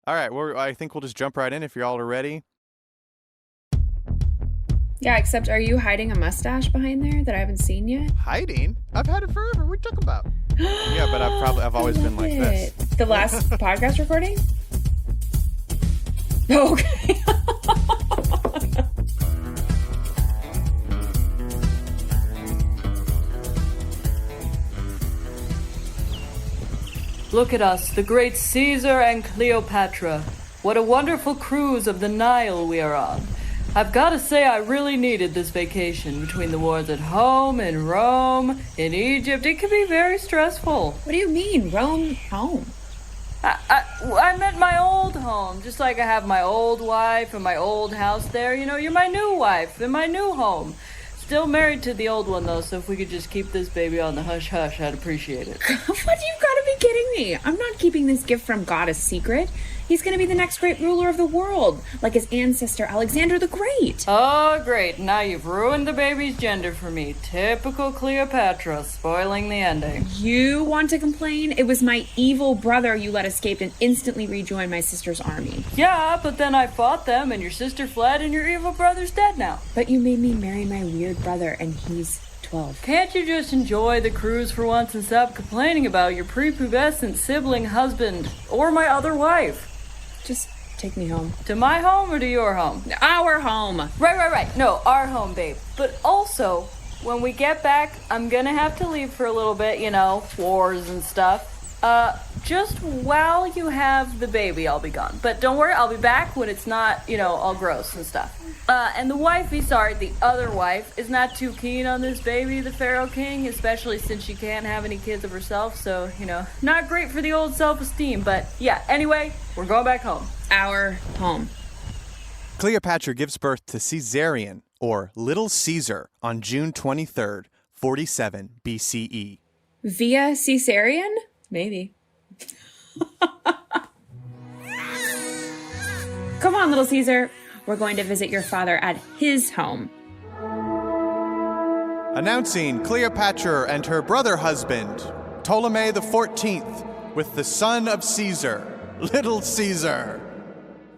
All right, well, I think we'll just jump right in if you all are ready. Yeah, except are you hiding a mustache behind there that I haven't seen yet? Hiding? I've had it forever. What are you talking about? Yeah, but I've always been like this. The last podcast recording? Okay. Look at us, the great Caesar and Cleopatra. What a wonderful cruise of the Nile we are on. I've got to say I really needed this vacation between the wars at home, in Rome, in Egypt. It can be very stressful. What do you mean, Rome home? I meant my old home, just like I have my old wife and my old house there. You know, you're my new wife and my new home. Still married to the old one, though, so if we could just keep this baby on the hush-hush, I'd appreciate it. What? You gotta be kidding me. I'm not keeping this gift from God a secret. He's gonna be the next great ruler of the world, like his ancestor Alexander the Great. Oh, great. Now you've ruined the baby's gender for me. Typical Cleopatra, spoiling the ending. You want to complain? It was my evil brother you let escape and instantly rejoin my sister's army. Yeah, but then I fought them, and your sister fled, and your evil brother's dead now. But you made me marry my weird brother, and he's 12. Can't you just enjoy the cruise for once and stop complaining about your prepubescent sibling husband or my other wife? Just take me home. To my home or to your home? Our home. Right. No, our home, babe. But also, when we get back, I'm gonna have to leave for a little bit, you know, wars and stuff. Just while you have the baby, I'll be gone. But don't worry, I'll be back when it's not, you know, all gross and stuff. And the other wife, is not too keen on this baby, the Pharaoh King, especially since she can't have any kids of herself, so, you know, not great for the old self-esteem. But, yeah, anyway, we're going back home. Our home. Cleopatra gives birth to Caesarion, or Little Caesar, on June 23rd, 47 BCE. Via Caesarion? Maybe. Come on, little Caesar. We're going to visit your father at his home. Announcing Cleopatra and her brother husband, Ptolemy the 14th, with the son of Caesar, Little Caesar.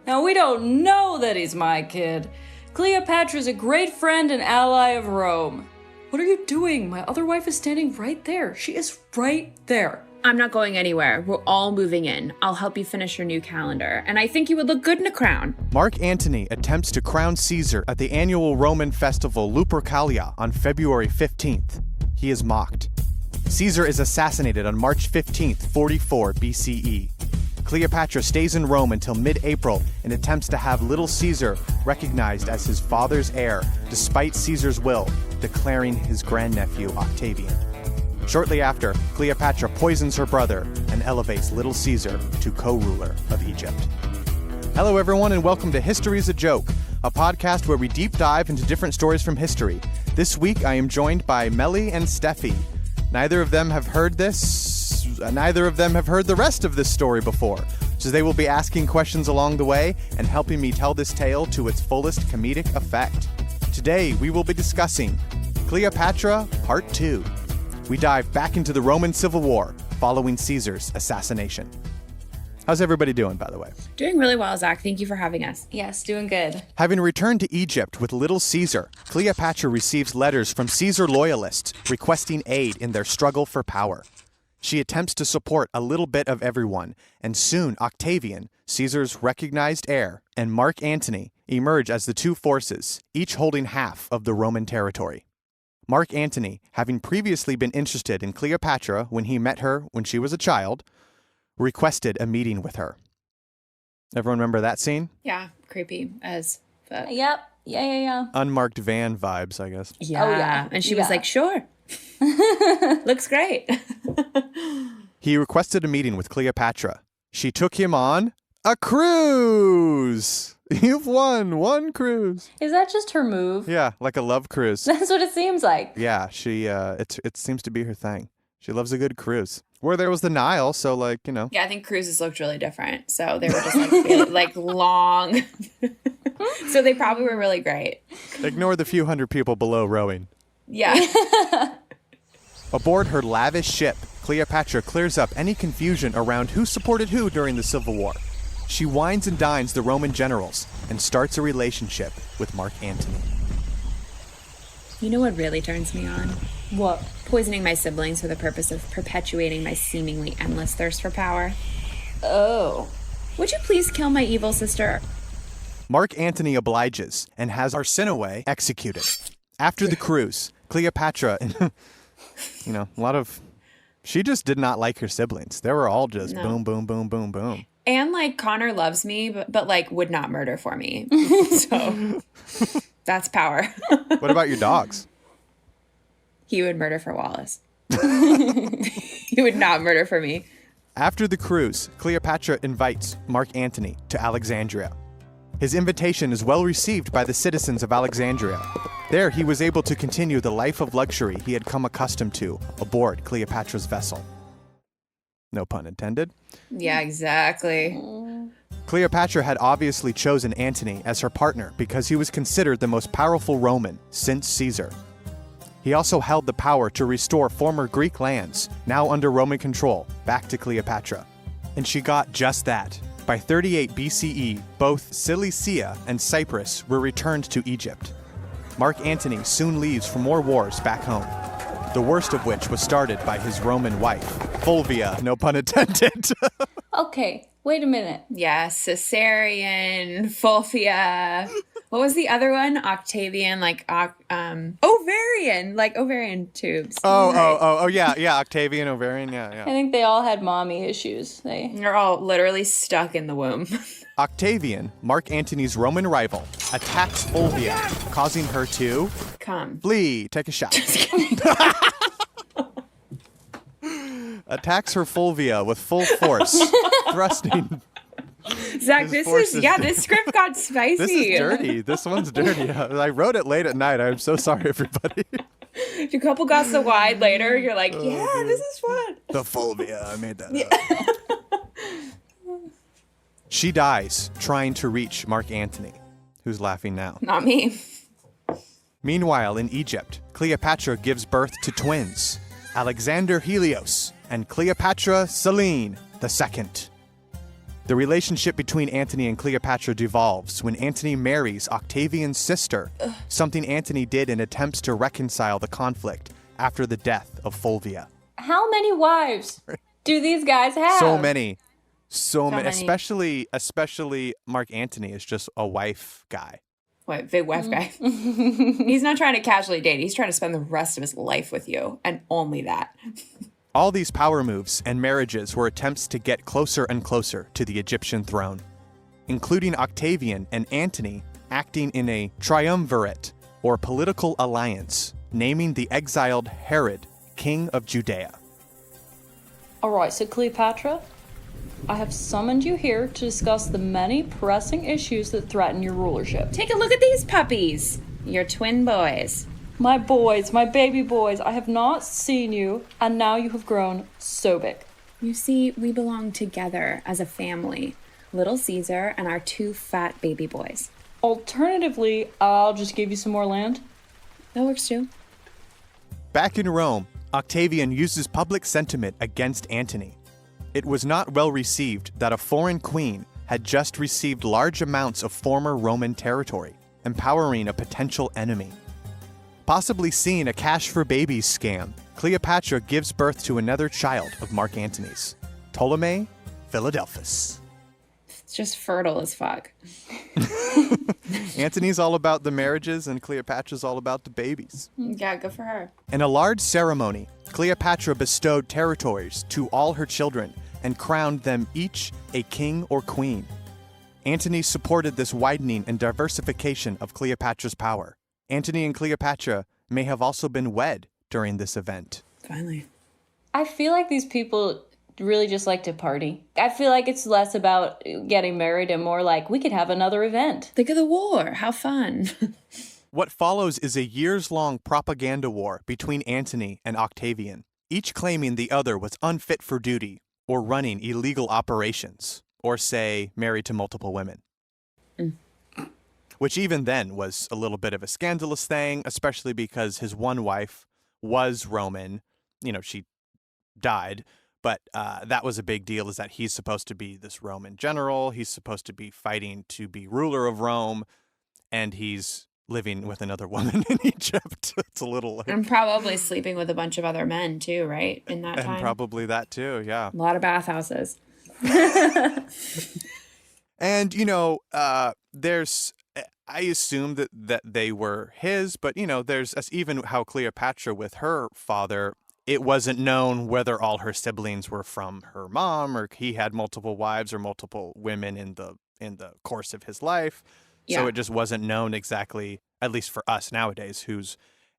Now, we don't know that he's my kid. Cleopatra's a great friend and ally of Rome. What are you doing? My other wife is standing right there. She is right there. I'm not going anywhere. We're all moving in. I'll help you finish your new calendar, and I think you would look good in a crown. Mark Antony attempts to crown Caesar at the annual Roman festival Lupercalia on February 15th. He is mocked. Caesar is assassinated on March 15th, 44 BCE. Cleopatra stays in Rome until mid-April and attempts to have Little Caesar recognized as his father's heir, despite Caesar's will, declaring his grandnephew Octavian. Shortly after, Cleopatra poisons her brother and elevates Little Caesar to co-ruler of Egypt. Hello, everyone, and welcome to History's a Joke, a podcast where we deep dive into different stories from history. This week, I am joined by Mel and Steph. Neither of them have heard the rest of this story before, so they will be asking questions along the way and helping me tell this tale to its fullest comedic effect. Today, we will be discussing Cleopatra Part 2. We dive back into the Roman Civil War following Caesar's assassination. How's everybody doing, by the way? Doing really well, Zach. Thank you for having us. Yes, doing good. Having returned to Egypt with Little Caesar, Cleopatra receives letters from Caesar loyalists requesting aid in their struggle for power. She attempts to support a little bit of everyone, and soon Octavian, Caesar's recognized heir, and Mark Antony emerge as the two forces, each holding half of the Roman territory. Mark Antony, having previously been interested in Cleopatra when he met her when she was a child, requested a meeting with her. Everyone remember that scene? Yeah, creepy as fuck. Yep. Yeah. Unmarked van vibes, I guess. Yeah. Oh, yeah. And she was like, sure. Looks great. He requested a meeting with Cleopatra. She took him on a cruise. You've won one cruise. Is that just her move? Yeah, like a love cruise. That's what it seems like. Yeah, she it seems to be her thing. She loves a good cruise. Where there was the Nile, so like, you know. Yeah, I think cruises looked really different. So they were just like really, like long. So they probably were really great. Ignore the few hundred people below rowing. Yeah. Aboard her lavish ship, Cleopatra clears up any confusion around who supported who during the Civil War. She wines and dines the Roman generals and starts a relationship with Mark Antony. You know what really turns me on? What? Poisoning my siblings for the purpose of perpetuating my seemingly endless thirst for power. Oh. Would you please kill my evil sister? Mark Antony obliges and has Arsinoe executed. After the cruise, Cleopatra, she just did not like her siblings. They were all just boom, boom, boom, boom, boom. And like Connor loves me, but like would not murder for me. So that's power. What about your dogs? He would murder for Wallace. He would not murder for me. After the cruise, Cleopatra invites Mark Antony to Alexandria. His invitation is well received by the citizens of Alexandria. There, he was able to continue the life of luxury he had come accustomed to aboard Cleopatra's vessel. No pun intended. Yeah, exactly. Cleopatra had obviously chosen Antony as her partner because he was considered the most powerful Roman since Caesar. He also held the power to restore former Greek lands, now under Roman control, back to Cleopatra. And she got just that. By 38 BCE, both Cilicia and Cyprus were returned to Egypt. Mark Antony soon leaves for more wars back home, the worst of which was started by his Roman wife, Fulvia, no pun intended. Okay, wait a minute. Yeah, Caesarion, Fulvia. What was the other one? Octavian, ovarian, like ovarian tubes. Yeah, Octavian, ovarian, yeah. I think they all had mommy issues. They're all literally stuck in the womb. Octavian, Mark Antony's Roman rival, attacks Fulvia, causing her to Come. flee, take a shot. Attacks her Fulvia with full force, thrusting. Zach, this script got spicy. This is dirty. This one's dirty. I wrote it late at night. I'm so sorry, everybody. If your couple got so wide later, you're like, yeah, this is fun. The Fulvia, I made that up. She dies trying to reach Mark Antony. Who's laughing now? Not me. Meanwhile, in Egypt, Cleopatra gives birth to twins, Alexander Helios and Cleopatra Selene II. The relationship between Antony and Cleopatra devolves when Antony marries Octavian's sister, something Antony did in attempts to reconcile the conflict after the death of Fulvia. How many wives do these guys have? So many. Especially Mark Antony is just a wife guy. What, big wife guy? He's not trying to casually date. He's trying to spend the rest of his life with you, and only that. All these power moves and marriages were attempts to get closer and closer to the Egyptian throne, including Octavian and Antony acting in a triumvirate, or political alliance, naming the exiled Herod king of Judea. All right, so Cleopatra, I have summoned you here to discuss the many pressing issues that threaten your rulership. Take a look at these puppies. Your twin boys. My boys, my baby boys, I have not seen you, and now you have grown so big. You see, we belong together as a family. Little Caesar and our two fat baby boys. Alternatively, I'll just give you some more land. That works too. Back in Rome, Octavian uses public sentiment against Antony. It was not well received that a foreign queen had just received large amounts of former Roman territory, empowering a potential enemy. Possibly seeing a cash for babies scam, Cleopatra gives birth to another child of Mark Antony's, Ptolemy Philadelphus. It's just fertile as fuck. Antony's all about the marriages and Cleopatra's all about the babies. Yeah, good for her. In a large ceremony, Cleopatra bestowed territories to all her children and crowned them each a king or queen. Antony supported this widening and diversification of Cleopatra's power. Antony and Cleopatra may have also been wed during this event. Finally. I feel like these people really just like to party. I feel like it's less about getting married and more like we could have another event. Think of the war. How fun. What follows is a years-long propaganda war between Antony and Octavian, each claiming the other was unfit for duty or running illegal operations, or say, married to multiple women. Which even then was a little bit of a scandalous thing, especially because his one wife was Roman. You know, she died, But that was a big deal, is that he's supposed to be this Roman general. He's supposed to be fighting to be ruler of Rome, and he's living with another woman in Egypt. It's a little like... And probably sleeping with a bunch of other men too, right? In that time. And probably that too, yeah. A lot of bathhouses. And, there's... I assume that they were his, but, there's even how Cleopatra with her father, it wasn't known whether all her siblings were from her mom or he had multiple wives or multiple women in the course of his life. So it just wasn't known exactly, at least for us nowadays,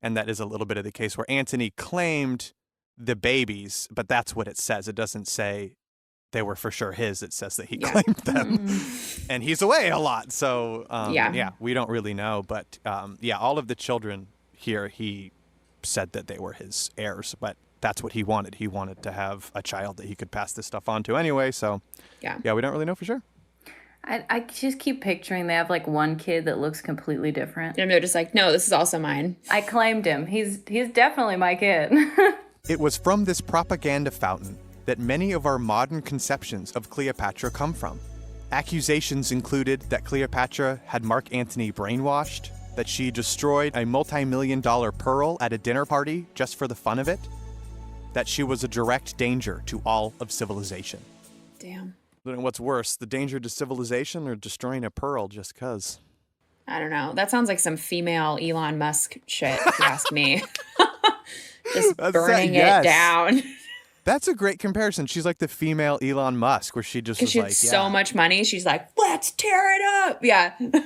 and that is a little bit of the case where Antony claimed the babies, but that's what it says. It doesn't say they were for sure his. It says that he claimed them. And he's away a lot. So, we don't really know. But, all of the children here, he said that they were his heirs. But that's what he wanted. He wanted to have a child that he could pass this stuff on to anyway. So, we don't really know for sure. I just keep picturing they have like one kid that looks completely different. And they're just like, no, this is also mine. I claimed him. He's definitely my kid. It was from this propaganda fountain that many of our modern conceptions of Cleopatra come from. Accusations included that Cleopatra had Mark Antony brainwashed, that she destroyed a multi-million-dollar pearl at a dinner party just for the fun of it, that she was a direct danger to all of civilization. Damn. I don't know what's worse, the danger to civilization or destroying a pearl just 'cause? I don't know. That sounds like some female Elon Musk shit, if you ask me. Just burning it down. That's a great comparison. She's like the female Elon Musk, where she just was she had so much money. She's like, let's tear it up. Yeah. Think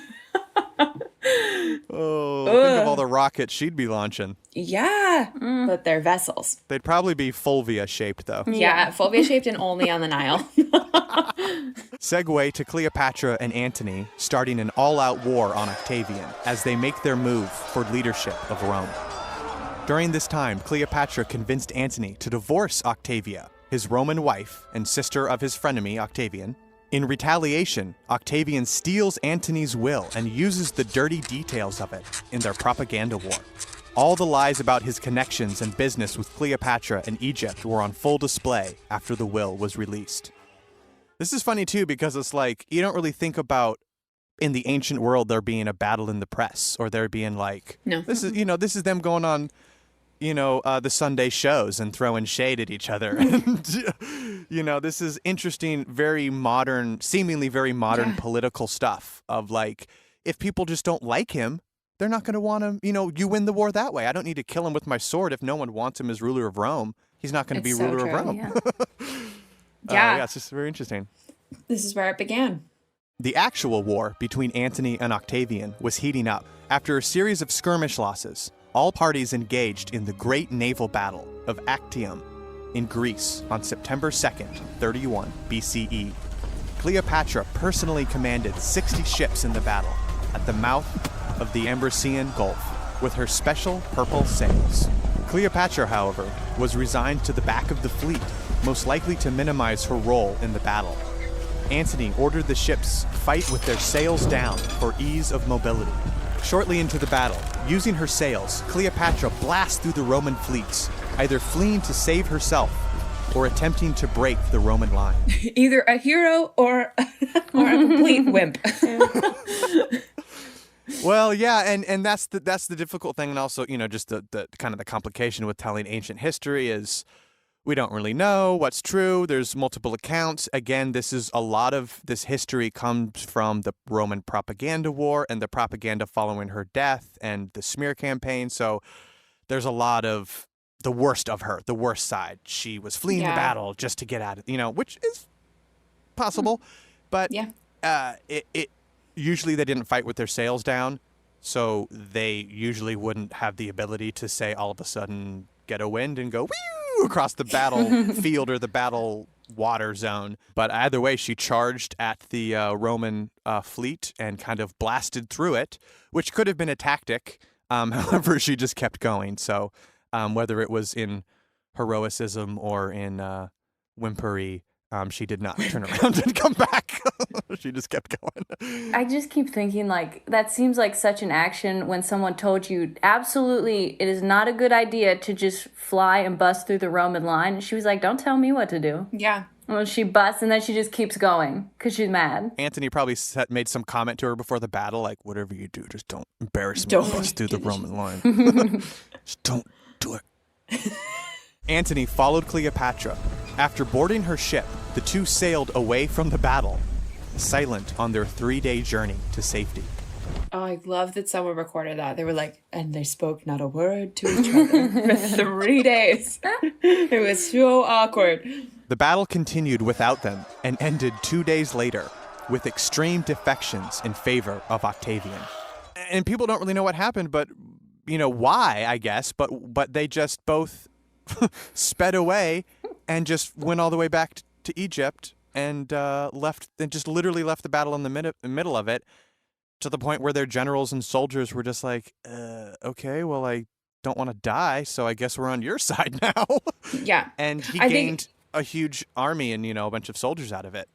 of all the rockets she'd be launching. Yeah, but they're vessels. They'd probably be Fulvia shaped, though. Yeah, Fulvia shaped and only on the Nile. Segue to Cleopatra and Antony starting an all-out war on Octavian as they make their move for leadership of Rome. During this time, Cleopatra convinced Antony to divorce Octavia, his Roman wife and sister of his frenemy Octavian. In retaliation, Octavian steals Antony's will and uses the dirty details of it in their propaganda war. All the lies about his connections and business with Cleopatra and Egypt were on full display after the will was released. This is funny too, because it's like, you don't really think about in the ancient world there being a battle in the press, or there being like, no. This is them going on, the Sunday shows and throwing shade at each other. And, this is interesting, very modern, seemingly very modern political stuff of like, if people just don't like him, they're not going to want him. You win the war that way. I don't need to kill him with my sword. If no one wants him as ruler of Rome, he's not going to be so ruler true. of Rome. Yeah. It's just very interesting. This is where it began. The actual war between Antony and Octavian was heating up. After a series of skirmish losses, all parties engaged in the great naval battle of Actium in Greece on September 2nd, 31 BCE. Cleopatra personally commanded 60 ships in the battle at the mouth of the Ambracian Gulf with her special purple sails. Cleopatra, however, was resigned to the back of the fleet, most likely to minimize her role in the battle. Antony ordered the ships fight with their sails down for ease of mobility. Shortly into the battle, using her sails, Cleopatra blasts through the Roman fleets, either fleeing to save herself or attempting to break the Roman line. Either a hero or a complete wimp. Well, yeah, and that's the difficult thing, and also, just the kind of the complication with telling ancient history is we don't really know what's true. There's multiple accounts. Again, a lot of this history comes from the Roman propaganda war and the propaganda following her death and the smear campaign. So there's a lot of the worst of her, the worst side. She was fleeing the battle just to get out of, which is possible. But it usually they didn't fight with their sails down. So they usually wouldn't have the ability to say all of a sudden get a wind and go whee across the battlefield or the battle water zone. But either way, she charged at the Roman fleet and kind of blasted through it, which could have been a tactic. However, she just kept going. So whether it was in heroicism or in whimpery, she did not turn around and come back. She just kept going. I just keep thinking, like, that seems like such an action when someone told you, absolutely, it is not a good idea to just fly and bust through the Roman line. She was like, don't tell me what to do. Yeah. Well, she busts, and then she just keeps going because she's mad. Antony probably made some comment to her before the battle, like, whatever you do, just don't embarrass me. Don't Bust through the Roman line. Just don't do it. Antony followed Cleopatra. After boarding her ship, the two sailed away from the battle, silent on their 3-day journey to safety. Oh, I love that someone recorded that. They were like, and they spoke not a word to each other for 3 days. It was so awkward. The battle continued without them and ended 2 days later with extreme defections in favor of Octavian. And people don't really know what happened, but, why, I guess. But they just both sped away and just went all the way back to Egypt and just literally left the battle in the middle of it, to the point where their generals and soldiers were just like, okay, well, I don't want to die, so I guess we're on your side now. Yeah. And he gained a huge army and, a bunch of soldiers out of it.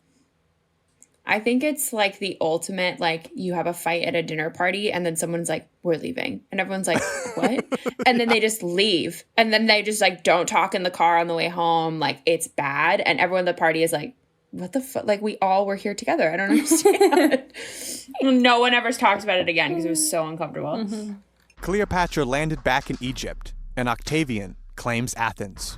I think it's like the ultimate, like, you have a fight at a dinner party and then someone's like, we're leaving. And everyone's like, what? And then they just leave. And then they just, like, don't talk in the car on the way home. Like, it's bad. And everyone at the party is like, what the fuck? Like, we all were here together. I don't understand. No one ever talks about it again because it was so uncomfortable. Mm-hmm. Cleopatra landed back in Egypt, and Octavian claims Athens.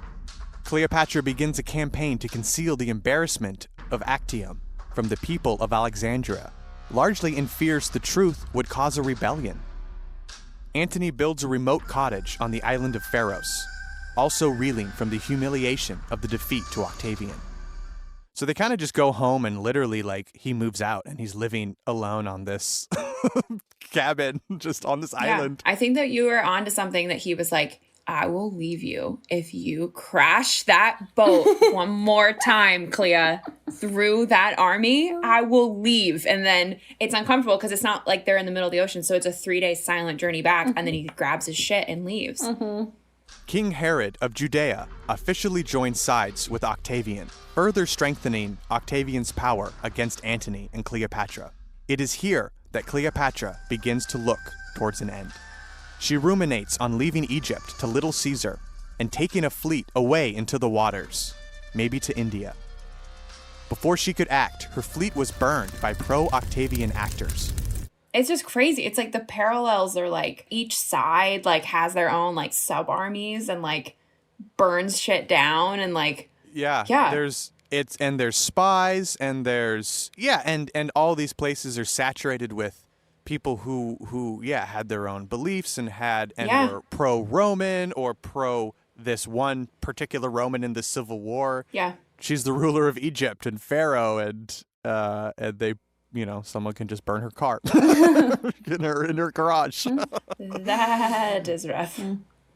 Cleopatra begins a campaign to conceal the embarrassment of Actium from the people of Alexandria, largely in fears the truth would cause a rebellion. Antony builds a remote cottage on the island of Pharos, also reeling from the humiliation of the defeat to Octavian. So they kind of just go home and literally, like, he moves out and he's living alone on this cabin, just on this island. I think that you were onto something, that he was like, I will leave you if you crash that boat one more time, Clea, through that army. I will leave. And then it's uncomfortable because it's not like they're in the middle of the ocean. So it's a 3-day silent journey back. And then he grabs his shit and leaves. King Herod of Judea officially joined sides with Octavian, further strengthening Octavian's power against Antony and Cleopatra. It is here that Cleopatra begins to look towards an end. She ruminates on leaving Egypt to Little Caesar and taking a fleet away into the waters, maybe to India. Before she could act, her fleet was burned by pro-Octavian actors. It's just crazy. It's like the parallels are like each side like has their own like sub-armies and like burns shit down and like there's spies and and all these places are saturated with people who had their own beliefs and were pro-Roman or pro this one particular Roman in the Civil War. Yeah. She's the ruler of Egypt and Pharaoh, and they, someone can just burn her car in her garage. That is rough.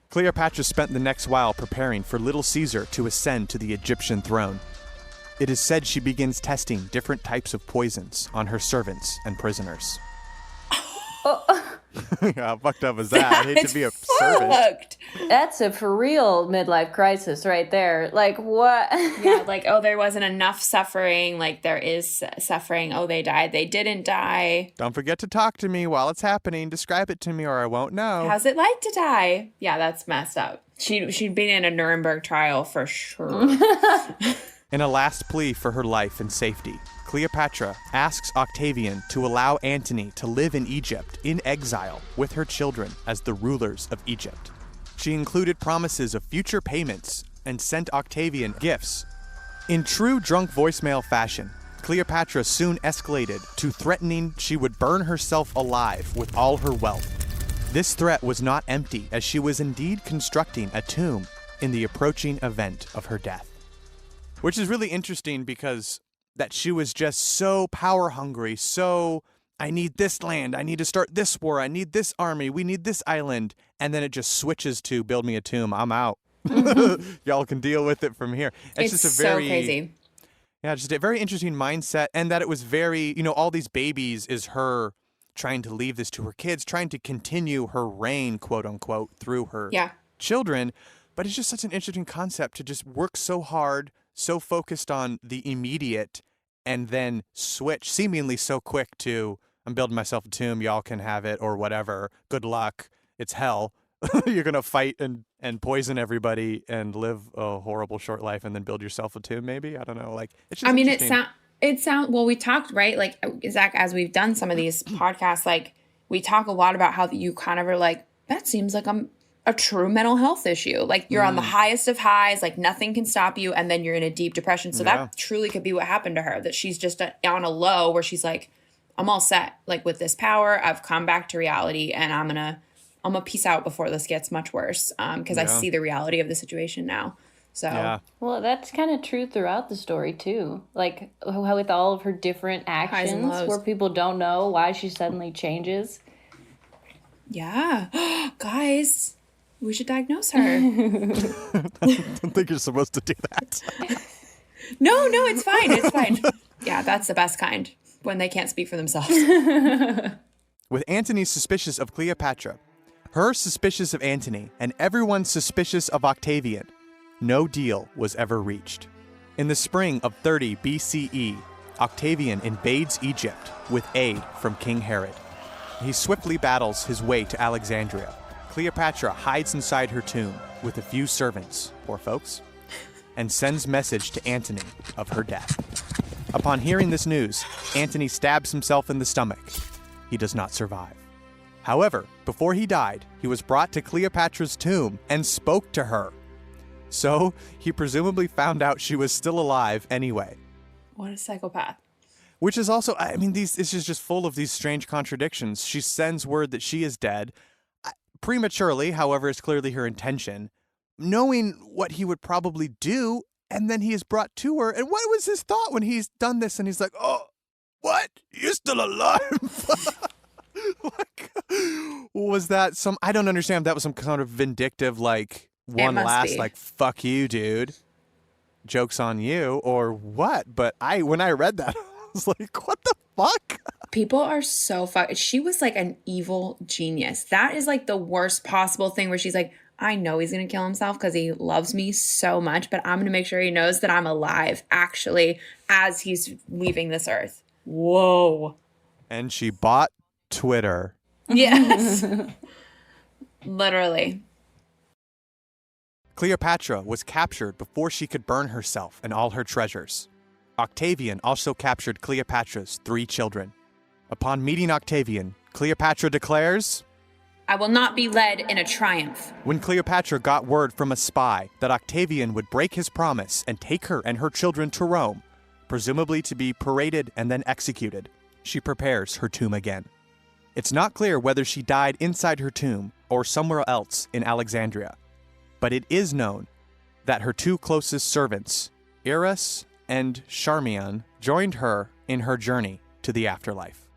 Cleopatra spent the next while preparing for Little Caesar to ascend to the Egyptian throne. It is said she begins testing different types of poisons on her servants and prisoners. How fucked up is that? I hate to be a servant. That's a for real midlife crisis right there. Like, what? Yeah, like, oh, there wasn't enough suffering. Like, there is suffering. Oh, they died. They didn't die. Don't forget to talk to me while it's happening. Describe it to me or I won't know. How's it like to die? Yeah, that's messed up. She'd been in a Nuremberg trial for sure. In a last plea for her life and safety, Cleopatra asks Octavian to allow Antony to live in Egypt in exile with her children as the rulers of Egypt. She included promises of future payments and sent Octavian gifts. In true drunk voicemail fashion, Cleopatra soon escalated to threatening she would burn herself alive with all her wealth. This threat was not empty, as she was indeed constructing a tomb in the approaching event of her death. Which is really interesting because that she was just so power hungry, so I need this land, I need to start this war, I need this army, we need this island, and then it just switches to build me a tomb, I'm out. Y'all can deal with it from here. It's just a very so crazy. Yeah, just a very interesting mindset, and that it was very, all these babies is her trying to leave this to her kids, trying to continue her reign, quote unquote, through her children. But it's just such an interesting concept to just work so hard, so focused on the immediate, and then switch seemingly so quick to, I'm building myself a tomb, y'all can have it, or whatever. Good luck. It's hell. You're going to fight and poison everybody and live a horrible short life and then build yourself a tomb, maybe? I don't know. Like, it's just well, we talked, right? Like, Zach, as we've done some of these podcasts, like, we talk a lot about how you kind of are like, that seems like a true mental health issue. Like, you're on the highest of highs, like, nothing can stop you, and then you're in a deep depression. So that truly could be what happened to her, that she's just on a low where she's like, I'm all set. Like, with this power, I've come back to reality, and I'm gonna peace out before this gets much worse, because I see the reality of the situation now. So well, that's kind of true throughout the story too. Like, how with all of her different actions, where people don't know why she suddenly changes. Yeah, guys, we should diagnose her. I don't think you're supposed to do that. No, it's fine. It's fine. Yeah, that's the best kind, when they can't speak for themselves. With Antony suspicious of Cleopatra, her suspicious of Antony, and everyone suspicious of Octavian, no deal was ever reached. In the spring of 30 BCE, Octavian invades Egypt with aid from King Herod. He swiftly battles his way to Alexandria. Cleopatra hides inside her tomb with a few servants, poor folks, and sends message to Antony of her death. Upon hearing this news, Antony stabs himself in the stomach. He does not survive. However, before he died, he was brought to Cleopatra's tomb and spoke to her. So he presumably found out she was still alive anyway. What a psychopath. Which is also, I mean, this is just full of these strange contradictions. She sends word that she is dead, prematurely, however, is clearly her intention, knowing what he would probably do, and then he is brought to her. And what was his thought when he's done this? And he's like, oh, what? You're still alive? Like, was that some, I don't understand if that was some kind of vindictive, like, one last, like, fuck you, dude. Joke's on you, or what? But when I read that, I was like, what the fuck? People are so fucked. She was like an evil genius. That is like the worst possible thing, where she's like, I know he's going to kill himself because he loves me so much, but I'm going to make sure he knows that I'm alive, actually, as he's leaving this earth. Whoa. And she bought Twitter. Yes. Literally. Cleopatra was captured before she could burn herself and all her treasures. Octavian also captured Cleopatra's 3 children. Upon meeting Octavian, Cleopatra declares, I will not be led in a triumph. When Cleopatra got word from a spy that Octavian would break his promise and take her and her children to Rome, presumably to be paraded and then executed, she prepares her tomb again. It's not clear whether she died inside her tomb or somewhere else in Alexandria, but it is known that her 2 closest servants, Eros and Charmian, joined her in her journey to the afterlife.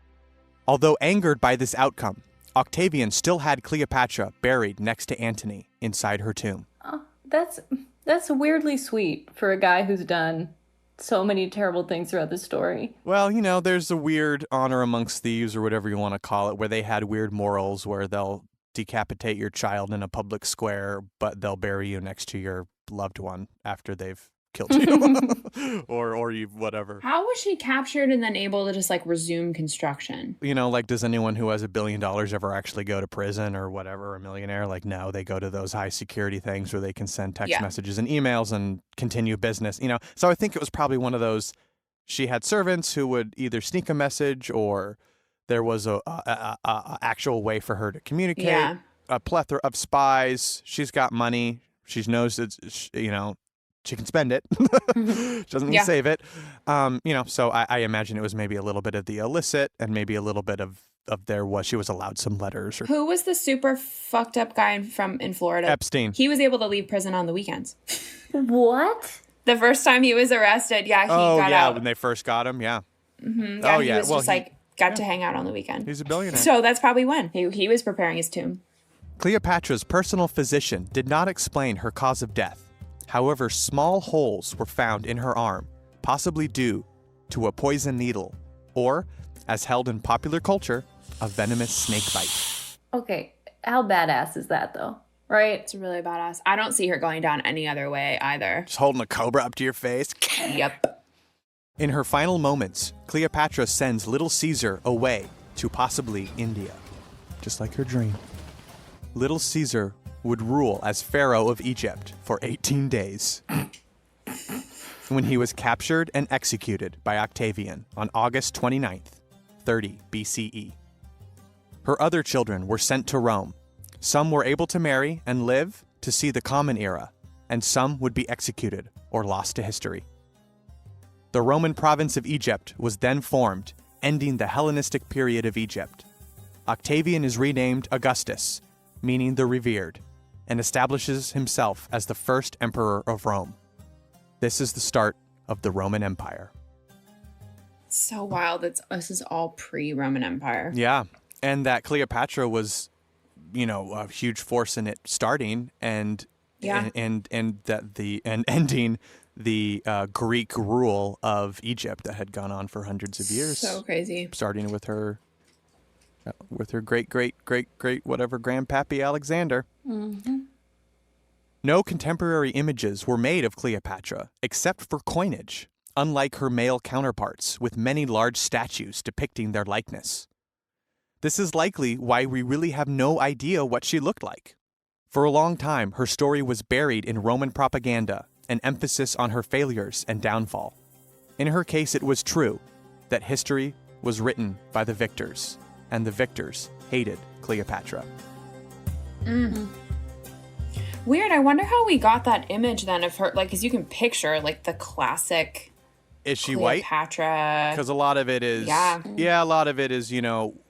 Although angered by this outcome, Octavian still had Cleopatra buried next to Antony inside her tomb. Oh, that's weirdly sweet for a guy who's done so many terrible things throughout the story. Well, you know, there's a weird honor amongst thieves, or whatever you want to call it, where they had weird morals where they'll decapitate your child in a public square, but they'll bury you next to your loved one after they've killed you. or you, whatever. How was she captured and then able to just like resume construction? You know, like, does anyone who has $1 billion ever actually go to prison or whatever, a millionaire? Like, no, they go to those high security things where they can send text messages and emails and continue business, you know? So I think it was probably one of those, she had servants who would either sneak a message, or there was a actual way for her to communicate. Yeah. A plethora of spies. She's got money. She knows it's, you know, she can spend it. She doesn't need to save it. You know, so I imagine it was maybe a little bit of the illicit, and maybe a little bit of she was allowed some letters. Who was the super fucked up guy in Florida? Epstein. He was able to leave prison on the weekends. What? The first time he was arrested, he got out. When they first got him, Mm-hmm. Yeah, he was got to hang out on the weekend. He's a billionaire. So that's probably when he was preparing his tomb. Cleopatra's personal physician did not explain her cause of death. However, small holes were found in her arm, possibly due to a poison needle, or, as held in popular culture, a venomous snake bite. Okay, how badass is that, though? Right? It's really badass. I don't see her going down any other way either. Just holding a cobra up to your face. Yep. In her final moments, Cleopatra sends little Caesar away to possibly India. Just like her dream. Little Caesar would rule as Pharaoh of Egypt for 18 days. When he was captured and executed by Octavian on August 29th, 30 BCE. Her other children were sent to Rome. Some were able to marry and live to see the Common Era, and some would be executed or lost to history. The Roman province of Egypt was then formed, ending the Hellenistic period of Egypt. Octavian is renamed Augustus, meaning the revered, and establishes himself as the first emperor of Rome. This is the start of the Roman Empire. So wild. This is all pre-Roman Empire. Yeah, and that Cleopatra was, a huge force in it starting, and ending the Greek rule of Egypt that had gone on for hundreds of years. So crazy. Starting with her great whatever grandpappy Alexander. Mm-hmm. No contemporary images were made of Cleopatra except for coinage, unlike her male counterparts, with many large statues depicting their likeness. This is likely why we really have no idea what she looked like. For a long time, her story was buried in Roman propaganda, an emphasis on her failures and downfall. In her case, it was true that history was written by the victors, and the victors hated Cleopatra. Mm-hmm. Weird. I wonder how we got that image then of her, because you can picture the classic. Is she Cleopatra. white? Because a lot of it is. Yeah. Yeah, a lot of it is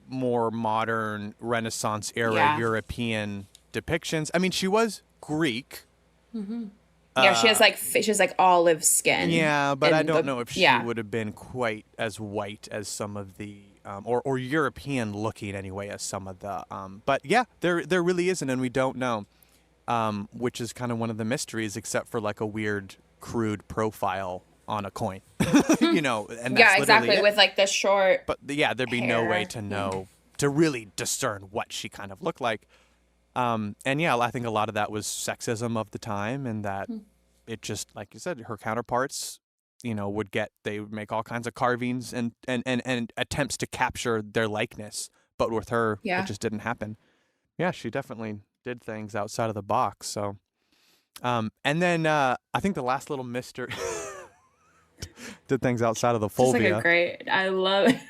more modern Renaissance era European depictions. I mean, she was Greek. Mm-hmm. Yeah, she has olive skin. Yeah, but I don't know if she would have been quite as white as some of the or European looking anyway as some of the but yeah, there really isn't, and we don't know. Which is kind of one of the mysteries, except for a weird, crude profile on a coin, and that's exactly it. with the short. But there'd be no way to know to really discern what she kind of looked like. And I think a lot of that was sexism of the time, and that it just, like you said, her counterparts, they would make all kinds of carvings and attempts to capture their likeness, but with her, it just didn't happen. Yeah, she definitely did things outside of the box. So, and then I think the last little mystery did things outside of the fovea. I love it.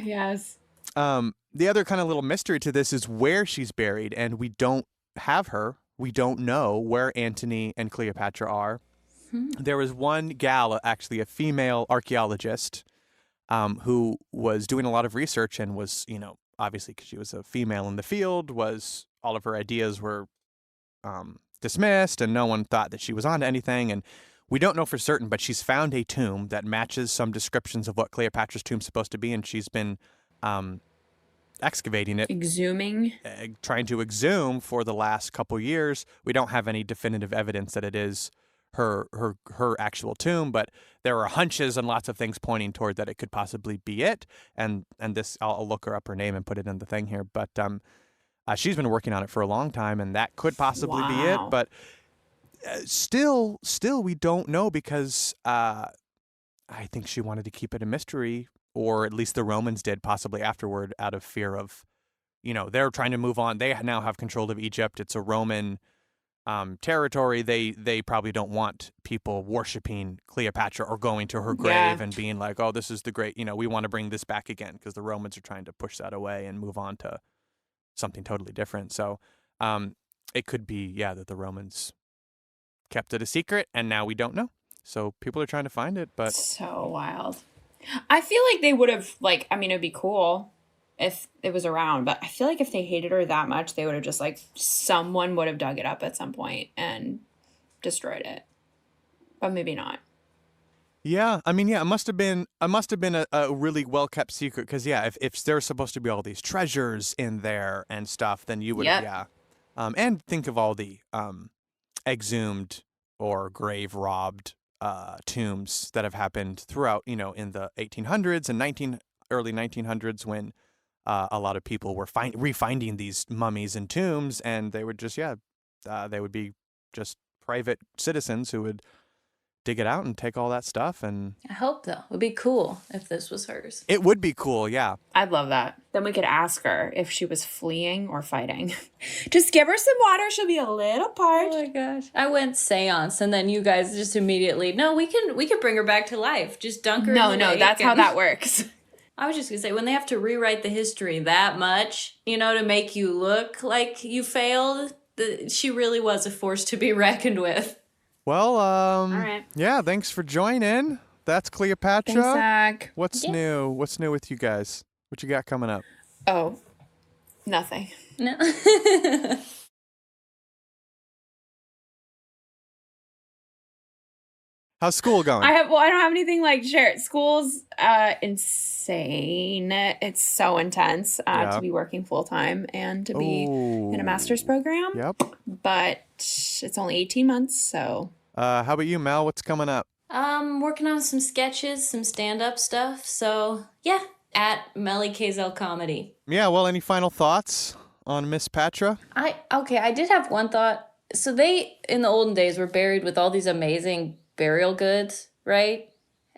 Yes. The other kind of little mystery to this is where she's buried, and we don't have her. We don't know where Antony and Cleopatra are. There was one gal, actually a female archaeologist, who was doing a lot of research and was, obviously because she was a female in the field, all of her ideas were dismissed, and no one thought that she was onto anything. And we don't know for certain, but she's found a tomb that matches some descriptions of what Cleopatra's tomb's supposed to be, and she's been excavating it, exhuming, trying to exhume for the last couple years. We don't have any definitive evidence that it is her actual tomb, but there are hunches and lots of things pointing toward that it could possibly be it. And this, I'll look her up her name and put it in the thing here. But she's been working on it for a long time, and that could possibly be it. But still, we don't know, because I think she wanted to keep it a mystery, or at least the Romans did, possibly afterward, out of fear of, they're trying to move on. They now have control of Egypt. It's a Roman territory. They probably don't want people worshiping Cleopatra or going to her grave and being like, oh, this is the great, we want to bring this back again, because the Romans are trying to push that away and move on to something totally different. So it could be, that the Romans kept it a secret, and now we don't know. So people are trying to find it, but so wild. I feel like they would have, it'd be cool if it was around, but I feel like if they hated her that much, they would have just, someone would have dug it up at some point and destroyed it. But maybe not. Yeah, it must have been a really well-kept secret, because, if there's supposed to be all these treasures in there and stuff, then you would, and think of all the exhumed or grave-robbed tombs that have happened throughout, in the 1800s and early 1900s, when a lot of people were refinding these mummies and tombs, and they would just, they would be just private citizens who would dig it out and take all that stuff. And I hope, though. It would be cool if this was hers. it would be cool, yeah. I'd love that. Then we could ask her if she was fleeing or fighting. Just give her some water. She'll be a little parched. Oh my gosh. I went seance, and then you guys just immediately, no, we can bring her back to life. Just dunk her in the lake. That's how that works. I was just going to say, when they have to rewrite the history that much, to make you look like you failed, she really was a force to be reckoned with. Well, all right. Yeah, thanks for joining. That's Cleopatra. Thanks, Zach. What's new? What's new with you guys? What you got coming up? Oh, nothing. No. How's school going? I don't have anything like share. School's insane. It's so intense to be working full time and to be in a master's program. Yep. But it's only 18 months, so. How about you, Mel? What's coming up? Working on some sketches, some stand-up stuff. So, yeah, at Melly Kazel Comedy. Yeah, well, any final thoughts on Miss Patra? I did have one thought. So they, in the olden days, were buried with all these amazing burial goods, right?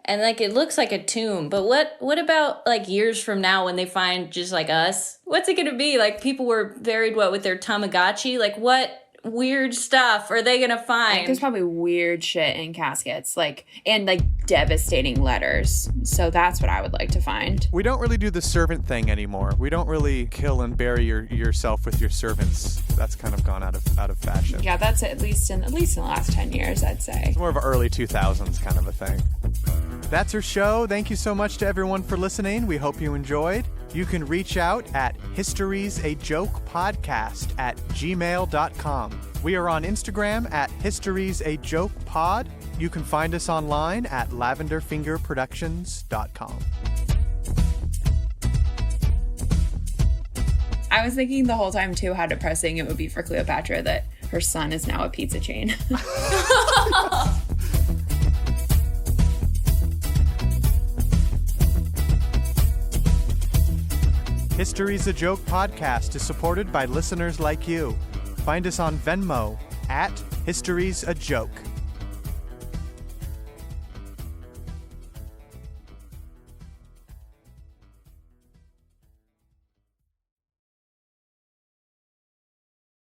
And it looks like a tomb, but what about years from now when they find just like us? What's it gonna be? People were buried with their Tamagotchi? What weird stuff are they gonna find? There's probably weird shit in caskets, and devastating letters. So that's what I would like to find. We don't really do the servant thing anymore. We don't really kill and bury yourself with your servants. That's kind of gone out of fashion. Yeah, that's at least in the last 10 years, I'd say. It's more of an early 2000s kind of a thing. That's our show. Thank you so much to everyone for listening. We hope you enjoyed. You can reach out at historysajokepodcast@gmail.com. We are on Instagram at historysajokepod. You can find us online at lavenderfingerproductions.com. I was thinking the whole time, too, how depressing it would be for Cleopatra that her son is now a pizza chain. History's a Joke podcast is supported by listeners like you. Find us on Venmo at History's a Joke.